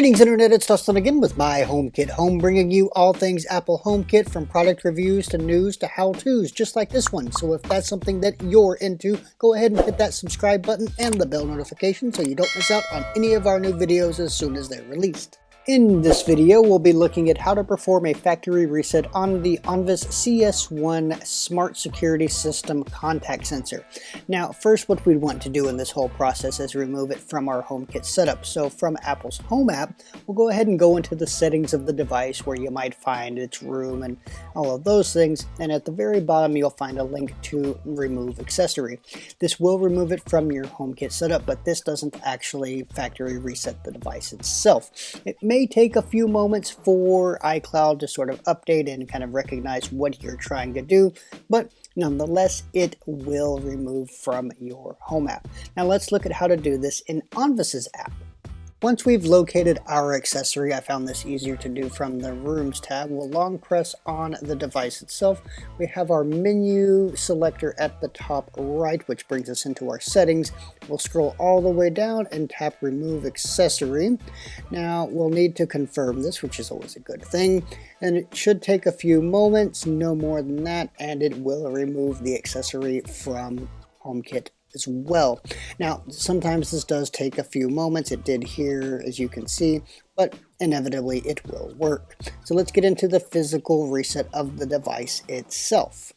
Greetings Internet, it's Dustin again with my HomeKit Home, bringing you all things Apple HomeKit, from product reviews to news to how-tos, just like this one. So if that's something that you're into, go ahead and hit that subscribe button and the bell notification so you don't miss out on any of our new videos as soon as they're released. In this video, we'll be looking at how to perform a factory reset on the Onvis CS1 Smart Security System contact sensor. Now, first, what we'd want to do in this whole process is remove it from our HomeKit setup. So from Apple's Home app, we'll go ahead and go into the settings of the device where you might find its room and all of those things. And at the very bottom, you'll find a link to remove accessory. This will remove it from your HomeKit setup, but this doesn't actually factory reset the device itself. It may take a few moments for iCloud to sort of update and kind of recognize what you're trying to do, but nonetheless, it will remove from your Home app. Now let's look at how to do this in Onvis's app. Once we've located our accessory, I found this easier to do from the Rooms tab. We'll long press on the device itself. We have our menu selector at the top right, which brings us into our settings. We'll scroll all the way down and tap Remove Accessory. Now, we'll need to confirm this, which is always a good thing. And it should take a few moments, no more than that, and it will remove the accessory from HomeKit as well. Now, sometimes this does take a few moments. It did here, as you can see, but inevitably it will work. So let's get into the physical reset of the device itself.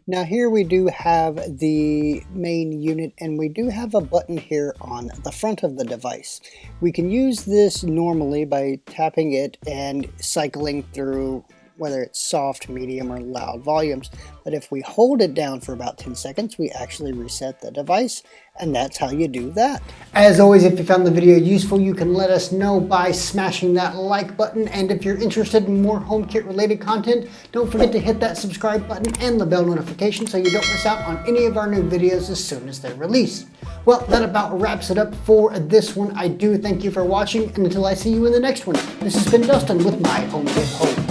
Now here we do have the main unit, and we do have a button here on the front of the device. We can use this normally by tapping it and cycling through whether it's soft, medium, or loud volumes. But if we hold it down for about 10 seconds, we actually reset the device, and that's how you do that. As always, if you found the video useful, you can let us know by smashing that like button, and if you're interested in more HomeKit related content, don't forget to hit that subscribe button and the bell notification so you don't miss out on any of our new videos as soon as they're released. Well, that about wraps it up for this one. I do thank you for watching, and until I see you in the next one, this has been Dustin with my HomeKit Home.